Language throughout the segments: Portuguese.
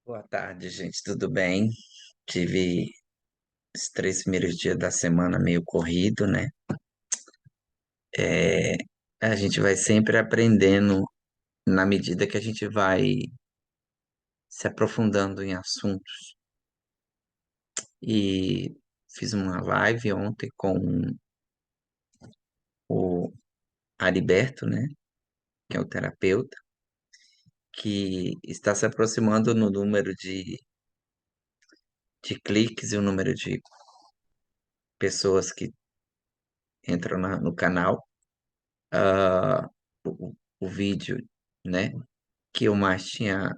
Boa tarde, gente. Tudo bem? Tive os 3 primeiros dias da semana meio corrido, né? É, a gente vai sempre aprendendo na medida que a gente vai se aprofundando em assuntos. E fiz uma live ontem com o Ariberto, né? Que é o terapeuta, que está se aproximando no número de cliques e o número de pessoas que entram no canal. Ah, o vídeo, né? Que eu mais tinha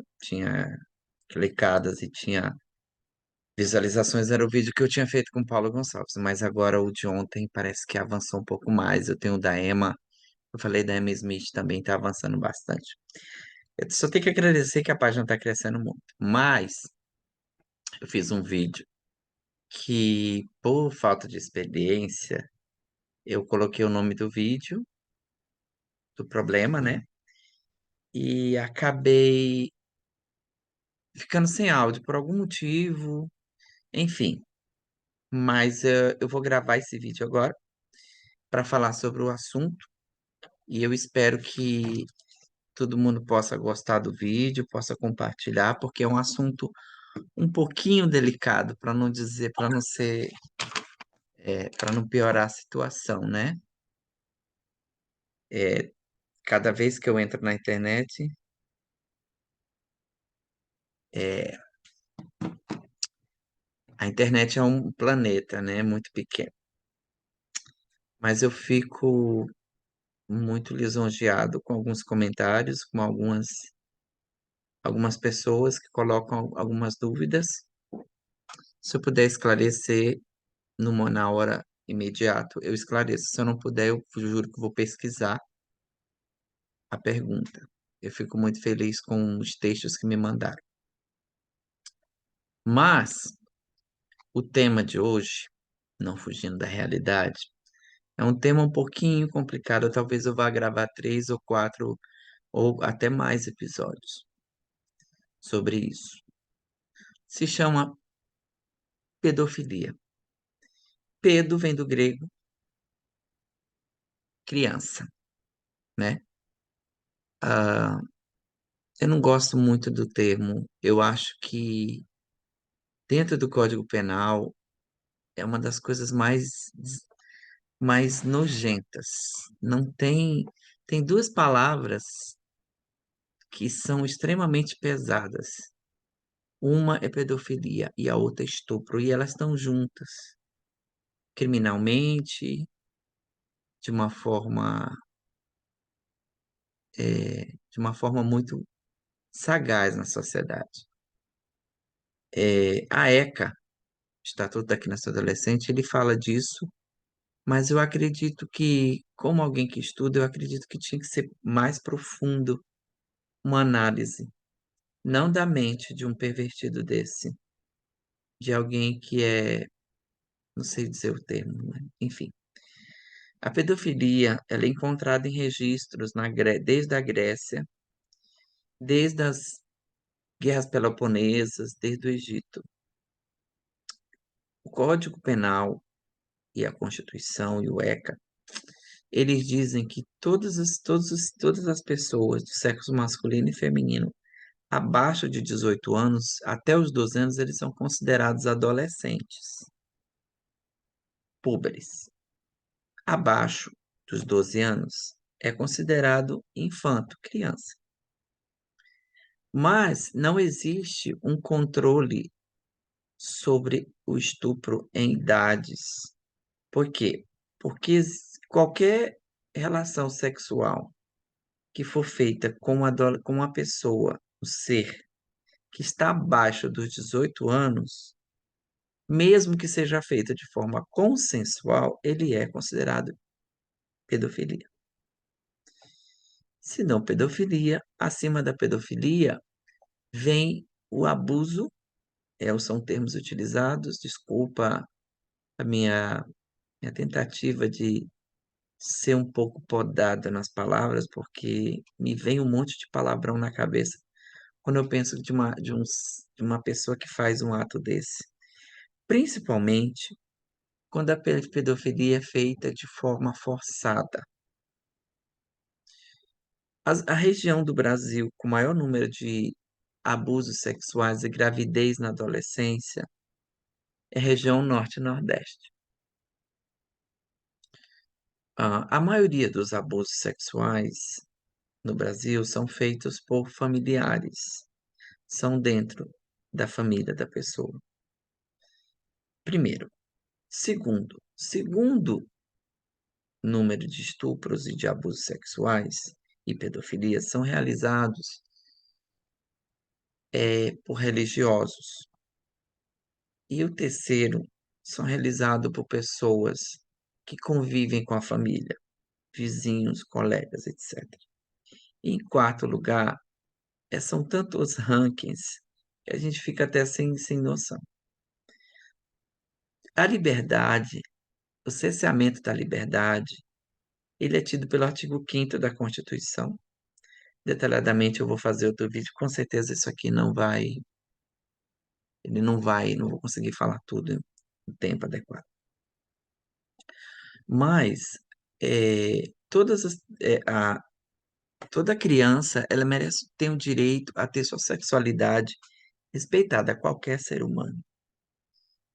clicadas e tinha visualizações era o vídeo que eu tinha feito com o Paulo Gonçalves, mas agora o de ontem parece que avançou um pouco mais. Eu tenho o da Emma, eu falei da Emma Smith também está avançando bastante. Eu só tenho que agradecer que a página está crescendo muito. Mas eu fiz um vídeo que, por falta de experiência, eu coloquei o nome do vídeo, do problema, né? E acabei ficando sem áudio por algum motivo, enfim. Mas eu vou gravar esse vídeo agora para falar sobre o assunto e eu espero que todo mundo possa gostar do vídeo, possa compartilhar, porque é um assunto um pouquinho delicado, para não dizer, para não ser, para não piorar a situação, né? É, cada vez que eu entro na internet, é, a internet é um planeta, né? Muito pequeno, mas eu fico muito lisonjeado com alguns comentários, com algumas pessoas que colocam algumas dúvidas. Se eu puder esclarecer na hora imediato, eu esclareço. Se eu não puder, eu juro que vou pesquisar a pergunta. Eu fico muito feliz com os textos que me mandaram. Mas o tema de hoje, não fugindo da realidade, é um tema um pouquinho complicado. Talvez eu vá gravar 3 ou 4 ou até mais episódios sobre isso. Se chama pedofilia. Pedo vem do grego criança, né? Ah, eu não gosto muito do termo. Eu acho que dentro do Código Penal é uma das coisas mais nojentas. Não tem, tem duas palavras que são extremamente pesadas. Uma é pedofilia e a outra é estupro, e elas estão juntas criminalmente, de uma forma, de uma forma muito sagaz na sociedade. A ECA, Estatuto da Criança e Adolescente, ele fala disso. Mas eu acredito que, como alguém que estuda, eu acredito que tinha que ser mais profundo uma análise, não da mente de um pervertido desse, de alguém que não sei dizer o termo, né? Enfim. A pedofilia, ela é encontrada em registros desde a Grécia, desde as guerras peloponesas, desde o Egito. O Código Penal e a Constituição e o ECA, eles dizem que todas as pessoas do sexo masculino e feminino abaixo de 18 anos, até os 12 anos, eles são considerados adolescentes, púberes. Abaixo dos 12 anos, é considerado infanto, criança. Mas não existe um controle sobre o estupro em idades. Por quê? Porque qualquer relação sexual que for feita com uma pessoa, um ser que está abaixo dos 18 anos, mesmo que seja feita de forma consensual, ele é considerado pedofilia. Se não pedofilia, acima da pedofilia vem o abuso, são termos utilizados, desculpa a minha tentativa de ser um pouco podada nas palavras, porque me vem um monte de palavrão na cabeça quando eu penso de uma pessoa que faz um ato desse. Principalmente quando a pedofilia é feita de forma forçada. A região do Brasil com maior número de abusos sexuais e gravidez na adolescência é a região Norte e Nordeste. A maioria dos abusos sexuais no Brasil são feitos por familiares, são dentro da família da pessoa. Primeiro. Segundo número de estupros e de abusos sexuais e pedofilia são realizados por religiosos. E o terceiro são realizados por pessoas que convivem com a família, vizinhos, colegas, etc. E em quarto lugar, são tantos rankings que a gente fica até sem noção. A liberdade, o cerceamento da liberdade, ele é tido pelo artigo 5º da Constituição. Detalhadamente eu vou fazer outro vídeo, com certeza isso aqui não vou conseguir falar tudo em tempo adequado. Mas toda criança, ela merece ter o direito a ter sua sexualidade respeitada a qualquer ser humano.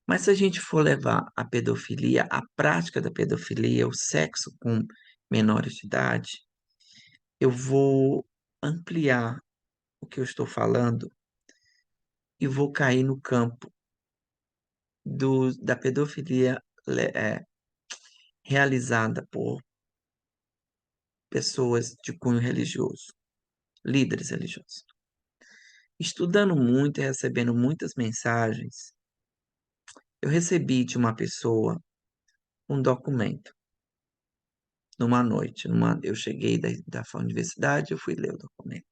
Mas se a gente for levar a pedofilia, a prática da pedofilia, o sexo com menores de idade, eu vou ampliar o que eu estou falando e vou cair no campo da pedofilia realizada por pessoas de cunho religioso, líderes religiosos. Estudando muito e recebendo muitas mensagens, eu recebi de uma pessoa um documento numa noite. Eu cheguei da universidade, eu fui ler o documento.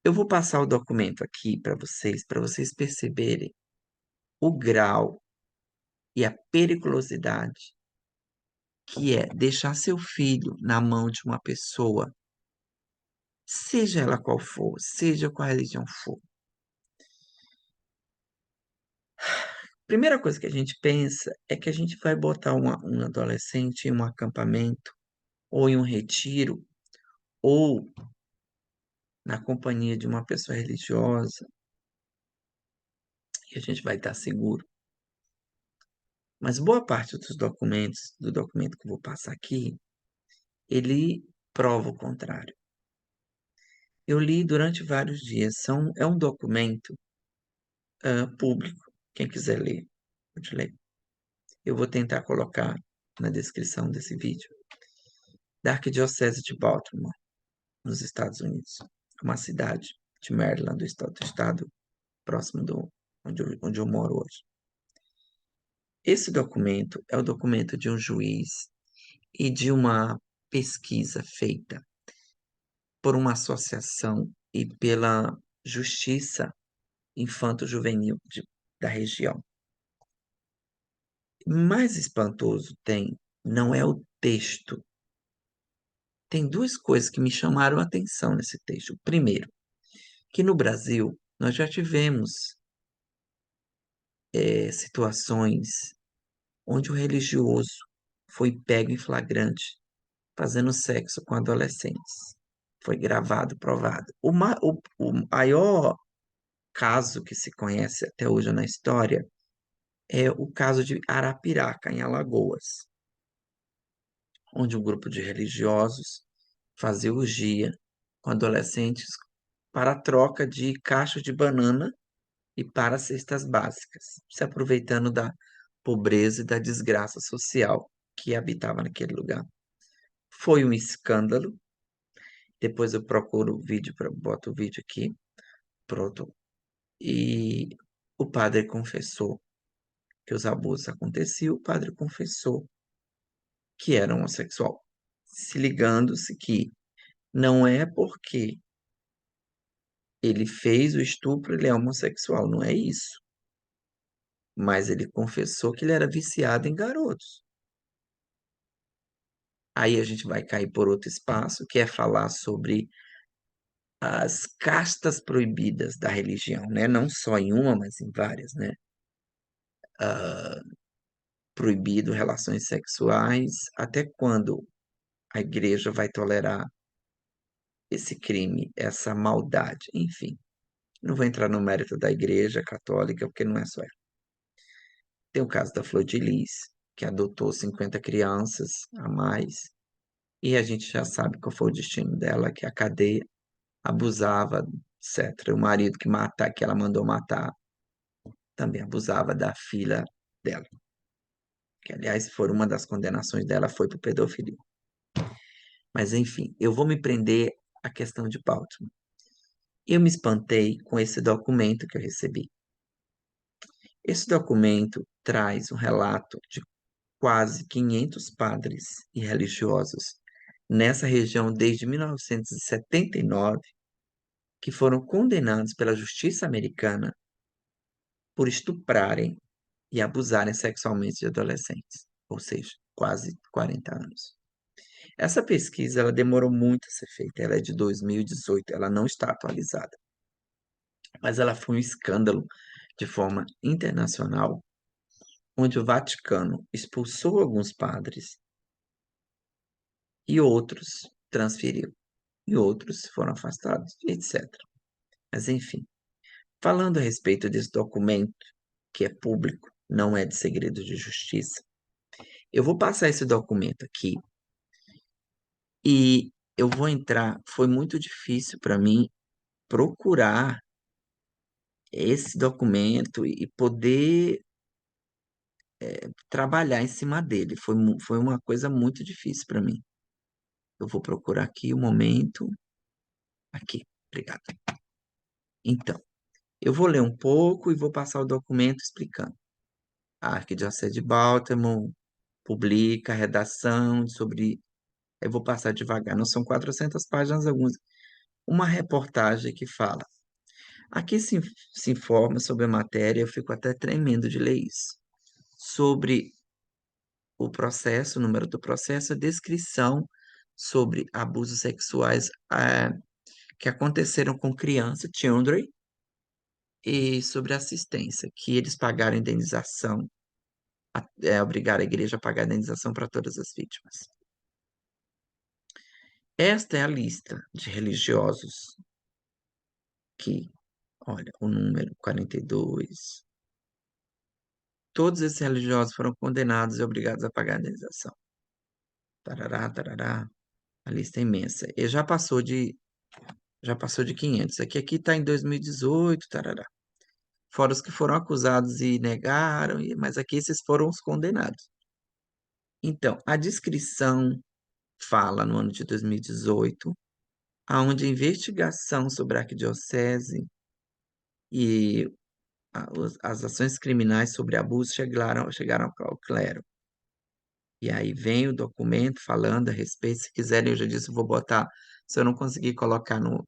Eu vou passar o documento aqui para vocês perceberem o grau e a periculosidade que é deixar seu filho na mão de uma pessoa, seja ela qual for, seja qual religião for. Primeira coisa que a gente pensa é que a gente vai botar um adolescente em um acampamento, ou em um retiro, ou na companhia de uma pessoa religiosa, e a gente vai estar seguro. Mas boa parte dos documentos, do documento que eu vou passar aqui, ele prova o contrário. Eu li durante vários dias. É um documento público. Quem quiser ler, pode ler. Eu vou tentar colocar na descrição desse vídeo. Da Arquidiocese de Baltimore, nos Estados Unidos. Uma cidade de Maryland, do estado próximo onde eu moro hoje. Esse documento é o documento de um juiz e de uma pesquisa feita por uma associação e pela Justiça Infanto-Juvenil da região. Mais espantoso não é o texto. Tem duas coisas que me chamaram a atenção nesse texto. Primeiro, que no Brasil nós já tivemos situações onde o religioso foi pego em flagrante fazendo sexo com adolescentes. Foi gravado, provado. O maior caso que se conhece até hoje na história é o caso de Arapiraca, em Alagoas, onde um grupo de religiosos fazia orgia com adolescentes para a troca de cachos de banana e para cestas básicas, se aproveitando da pobreza e da desgraça social que habitava naquele lugar. Foi um escândalo. Depois eu procuro o vídeo, boto o vídeo aqui, pronto. E o padre confessou que os abusos aconteciam, o padre confessou que era homossexual, se ligando-se que não é porque ele fez o estupro, ele é homossexual, não é isso. Mas ele confessou que ele era viciado em garotos. Aí a gente vai cair por outro espaço, que é falar sobre as castas proibidas da religião, né? Não só em uma, mas em várias, né? Ah, proibido relações sexuais, até quando a igreja vai tolerar esse crime, essa maldade, enfim. Não vou entrar no mérito da igreja católica, porque não é só ela. Tem o caso da Flor de Lis, que adotou 50 crianças a mais, e a gente já sabe qual foi o destino dela, que a cadeia abusava, etc. O marido que ela mandou matar, também abusava da filha dela, que aliás foi uma das condenações dela foi por pedofilia. Mas enfim, eu vou me prender à questão de Baltimore. Eu me espantei com esse documento que eu recebi. Esse documento traz um relato de quase 500 padres e religiosos nessa região desde 1979 que foram condenados pela justiça americana por estuprarem e abusarem sexualmente de adolescentes, ou seja, quase 40 anos. Essa pesquisa ela demorou muito a ser feita, ela é de 2018, ela não está atualizada, mas ela foi um escândalo de forma internacional, onde o Vaticano expulsou alguns padres e outros transferiu, e outros foram afastados, etc. Mas enfim, falando a respeito desse documento, que é público, não é de segredo de justiça, eu vou passar esse documento aqui e eu vou entrar. Foi muito difícil para mim procurar esse documento e poder trabalhar em cima dele. Foi uma coisa muito difícil para mim. Eu vou procurar aqui o momento. Aqui, obrigado. Então, eu vou ler um pouco e vou passar o documento explicando. A Arquidiocese de Baltimore publica a redação sobre. Eu vou passar devagar, não são 400 páginas algumas. Uma reportagem que fala. Aqui se informa sobre a matéria, eu fico até tremendo de ler isso. Sobre o processo, o número do processo, a descrição sobre abusos sexuais que aconteceram com criança, children, e sobre assistência, que eles pagaram indenização, obrigaram a igreja a pagar indenização para todas as vítimas. Esta é a lista de religiosos que, olha, o número 42. Todos esses religiosos foram condenados e obrigados a pagar a indenização. Tarará, tarará. A lista é imensa. E já passou de 500. Aqui está em 2018, tarará. Fora os que foram acusados e negaram, mas aqui esses foram os condenados. Então, a descrição fala no ano de 2018, aonde a investigação sobre a arquidiocese e as ações criminais sobre abuso chegaram ao clero. E aí vem o documento falando a respeito. Se quiserem, eu já disse, eu vou botar. Se eu não conseguir colocar na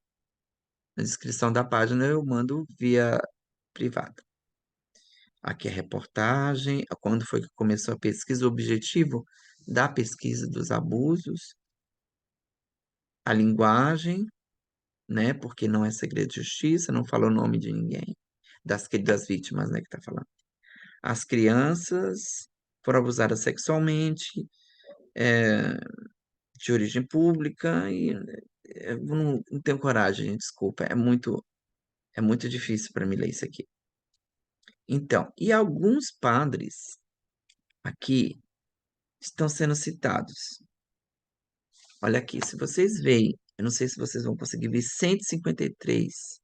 descrição da página, eu mando via privada. Aqui a reportagem, quando foi que começou a pesquisa, o objetivo da pesquisa dos abusos, a linguagem, né? Porque não é segredo de justiça, não fala o nome de ninguém, das vítimas, né, que está falando. As crianças foram abusadas sexualmente, é, de origem pública, e eu não tenho coragem, gente, desculpa, é muito difícil para mim ler isso aqui. Então, e alguns padres aqui estão sendo citados. Olha aqui, se vocês veem, eu não sei se vocês vão conseguir ver, 153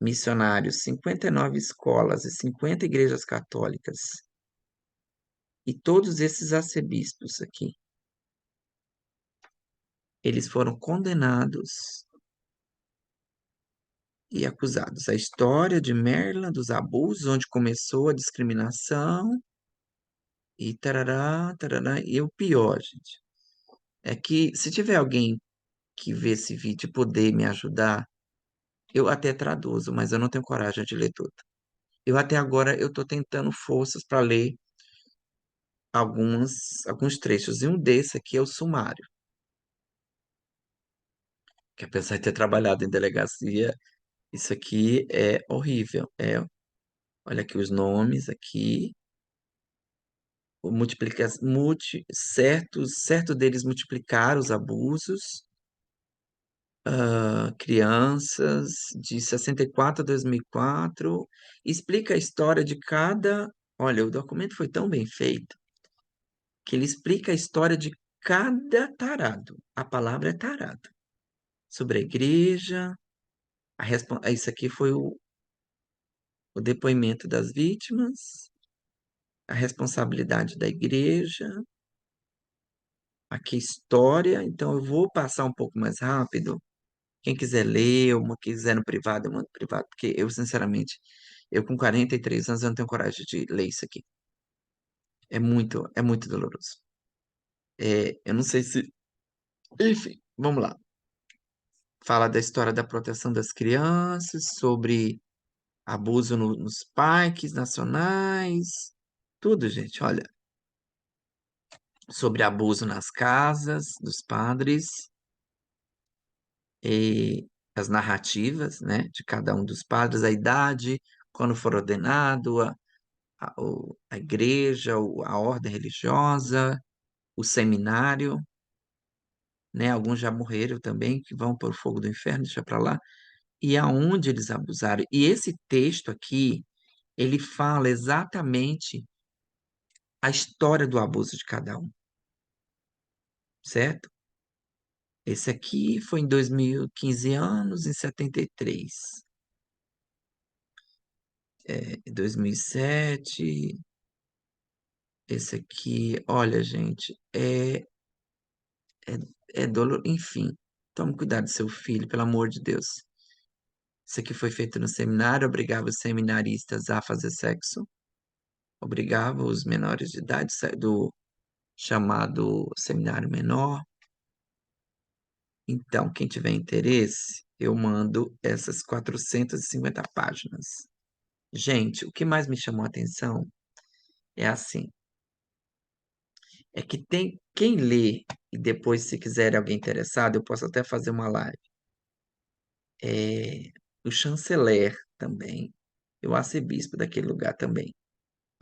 missionários, 59 escolas e 50 igrejas católicas. E todos esses arcebispos aqui, eles foram condenados e acusados. A história de Maryland, dos abusos, onde começou a discriminação, e tarará, tarará. E o pior, gente, é que se tiver alguém que vê esse vídeo e poder me ajudar, eu até traduzo, mas eu não tenho coragem de ler tudo. Eu até agora eu estou tentando forças para ler alguns trechos, e um desse aqui é o sumário. que apesar de ter trabalhado em delegacia, isso aqui é horrível. Olha aqui os nomes aqui, certo deles multiplicaram os abusos, crianças de 64 a 2004, explica a história de cada. Olha, o documento foi tão bem feito que ele explica a história de cada tarado. A palavra é tarado. Sobre a igreja, isso aqui foi o depoimento das vítimas, a responsabilidade da igreja, aqui história. Então eu vou passar um pouco mais rápido. Quem quiser ler, ou quiser no privado, eu mando privado, porque eu, sinceramente, eu com 43 anos, eu não tenho coragem de ler isso aqui. É muito doloroso. Eu não sei se. Enfim, vamos lá. Fala da história da proteção das crianças, sobre abuso nos parques nacionais, tudo, gente. Olha, sobre abuso nas casas dos padres, e as narrativas, né, de cada um dos padres, a idade, quando for ordenado, a igreja, a ordem religiosa, o seminário, né? Alguns já morreram também, que vão para o fogo do inferno, deixa para lá, e aonde eles abusaram. E esse texto aqui, ele fala exatamente a história do abuso de cada um, certo? Esse aqui foi em 2015 anos, em 73. 2007. Esse aqui, olha, gente, é dolor. Enfim, tome cuidado do seu filho, pelo amor de Deus. Isso aqui foi feito no seminário, obrigava os seminaristas a fazer sexo, obrigava os menores de idade do chamado seminário menor. Então, quem tiver interesse, eu mando essas 450 páginas. Gente, o que mais me chamou a atenção é assim, é que tem quem lê e depois, se quiser alguém interessado, eu posso até fazer uma live. O chanceler também, o arcebispo daquele lugar também.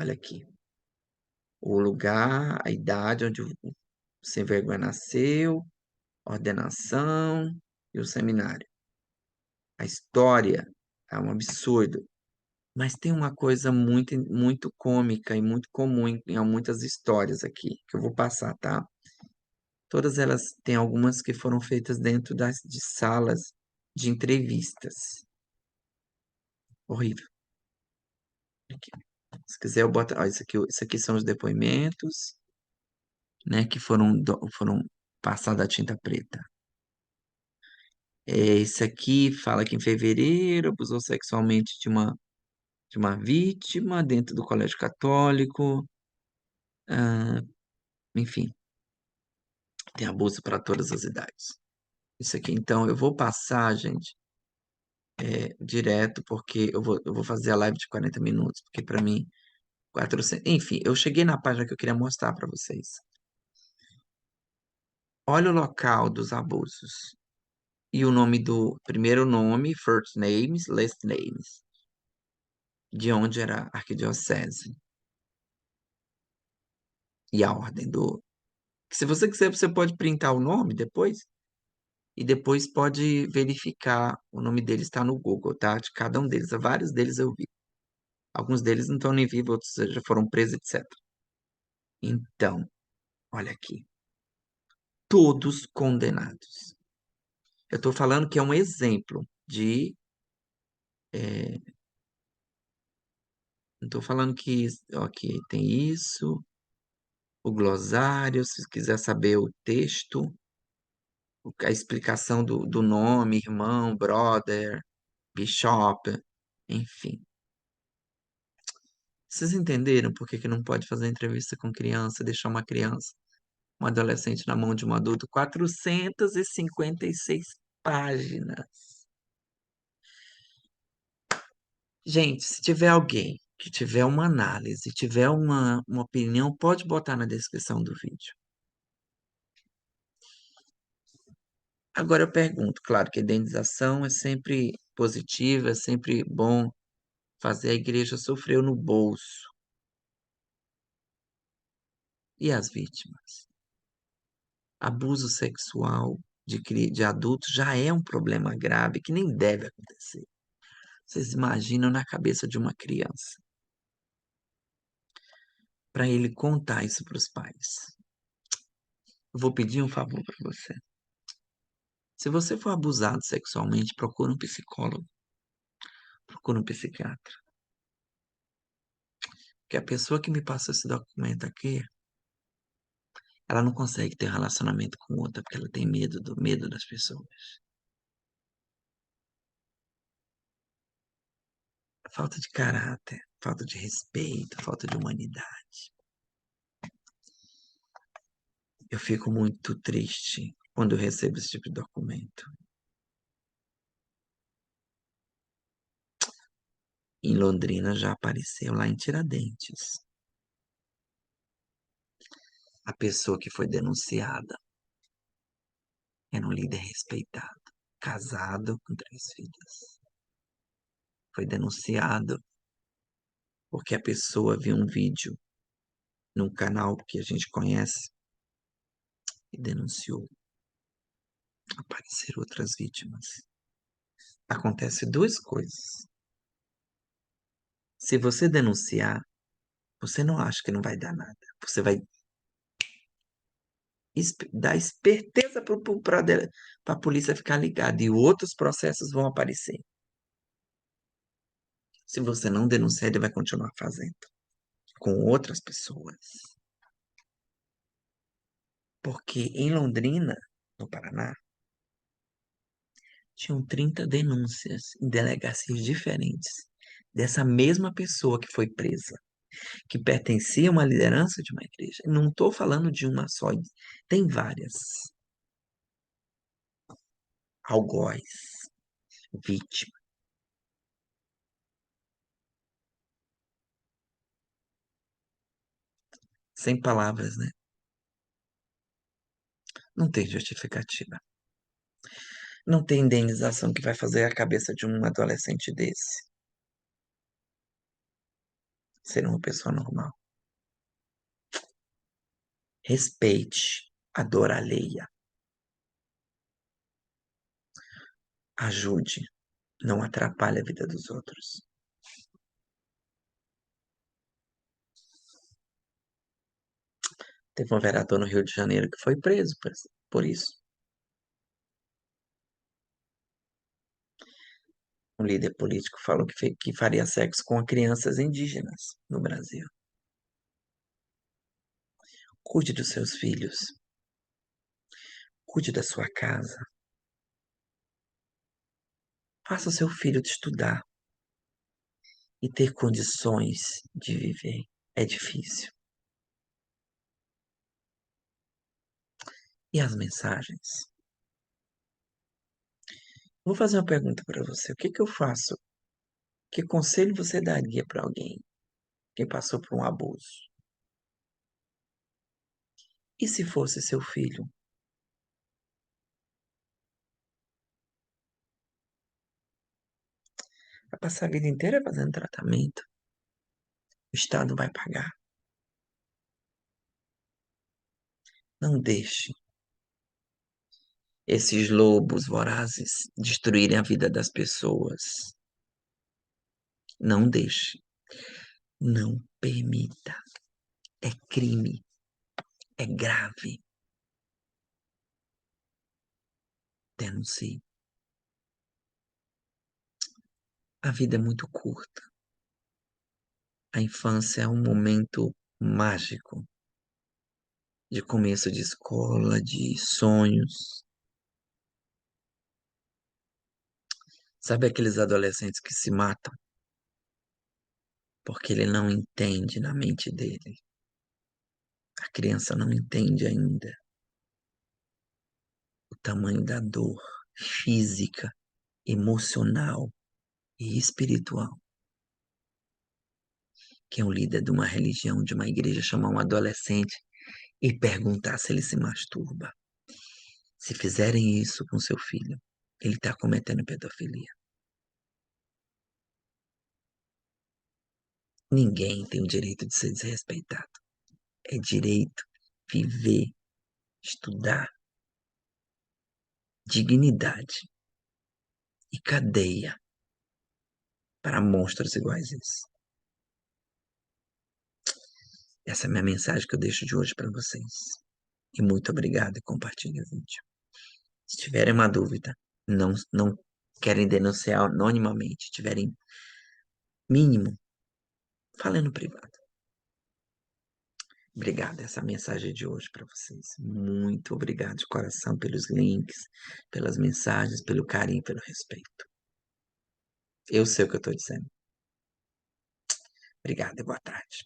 Olha aqui, o lugar, a idade onde o sem vergonha nasceu, ordenação e o seminário. A história é um absurdo, mas tem uma coisa muito, muito cômica e muito comum em muitas histórias aqui, que eu vou passar, tá? Todas elas têm algumas que foram feitas dentro de salas de entrevistas. Horrível. Aqui. Se quiser, eu boto. Ó, isso aqui são os depoimentos, né, que foram passados a tinta preta. Esse aqui fala que em fevereiro abusou sexualmente de uma vítima dentro do colégio católico. Ah, enfim, tem abuso para todas as idades. Isso aqui, então, eu vou passar, gente, direto, porque eu vou fazer a live de 40 minutos, porque para mim, 400. Enfim, eu cheguei na página que eu queria mostrar para vocês. Olha o local dos abusos. E o nome do primeiro nome, first names, last names, de onde era a arquidiocese. E a ordem do. Se você quiser, você pode printar o nome depois e depois pode verificar. O nome deles está no Google, tá? De cada um deles. Vários deles eu vi. Alguns deles não estão nem vivos, outros já foram presos, etc. Então, olha aqui. Todos condenados. Eu estou falando que é um exemplo de. Não estou falando que, ok, tem isso, o glossário, se quiser saber o texto, a explicação do nome, irmão, brother, bishop, enfim. Vocês entenderam por que que não pode fazer entrevista com criança, deixar uma criança, um adolescente na mão de um adulto? 456 páginas. Gente, se tiver alguém que tiver uma análise, tiver uma opinião, pode botar na descrição do vídeo. Agora eu pergunto, claro que a indenização é sempre positiva, é sempre bom fazer a igreja sofreu no bolso. E as vítimas? Abuso sexual de adultos já é um problema grave que nem deve acontecer. Vocês imaginam na cabeça de uma criança, para ele contar isso para os pais. Eu vou pedir um favor para você. Se você for abusado sexualmente, procure um psicólogo, procure um psiquiatra. Porque a pessoa que me passou esse documento aqui, ela não consegue ter um relacionamento com outra, porque ela tem medo do medo das pessoas. Falta de caráter, falta de respeito, falta de humanidade. Eu fico muito triste quando eu recebo esse tipo de documento. Em Londrina já apareceu lá em Tiradentes. A pessoa que foi denunciada era um líder respeitado, casado com 3 filhos. Foi denunciado porque a pessoa viu um vídeo num canal que a gente conhece e denunciou. Apareceram outras vítimas. Acontece duas coisas. Se você denunciar, você não acha que não vai dar nada. Você vai dar esperteza para a polícia ficar ligada e outros processos vão aparecer. Se você não denunciar, ele vai continuar fazendo com outras pessoas. Porque em Londrina, no Paraná, tinham 30 denúncias em delegacias diferentes dessa mesma pessoa que foi presa, que pertencia a uma liderança de uma igreja. Não estou falando de uma só, tem várias. Algoz, vítima. Sem palavras, né? Não tem justificativa. Não tem indenização que vai fazer a cabeça de um adolescente desse ser uma pessoa normal. Respeite a dor alheia. Ajude, não atrapalhe a vida dos outros. Teve um vereador no Rio de Janeiro que foi preso por isso. Um líder político falou que faria sexo com crianças indígenas no Brasil. Cuide dos seus filhos. Cuide da sua casa. Faça o seu filho estudar e ter condições de viver. É difícil. E as mensagens? Vou fazer uma pergunta para você. O que que eu faço? Que conselho você daria para alguém que passou por um abuso? E se fosse seu filho? Vai passar a vida inteira fazendo tratamento. O Estado vai pagar. Não deixe esses lobos vorazes destruírem a vida das pessoas. Não deixe. Não permita. É crime. É grave. Denuncie. A vida é muito curta. A infância é um momento mágico de começo de escola, de sonhos. Sabe aqueles adolescentes que se matam porque ele não entende na mente dele? A criança não entende ainda o tamanho da dor física, emocional e espiritual que é um líder de uma religião, de uma igreja, chamar um adolescente e perguntar se ele se masturba. Se fizerem isso com seu filho, ele está cometendo pedofilia. Ninguém tem o direito de ser desrespeitado. É direito viver, estudar, dignidade e cadeia para monstros iguais a esse. Essa é a minha mensagem que eu deixo de hoje para vocês. E muito obrigado e compartilhe o vídeo. Se tiverem uma dúvida, não querem denunciar anonimamente, tiverem mínimo, falem no privado. Obrigado, essa é a mensagem de hoje para vocês. Muito obrigado de coração pelos links, pelas mensagens, pelo carinho, pelo respeito. Eu sei o que eu estou dizendo. Obrigado e boa tarde.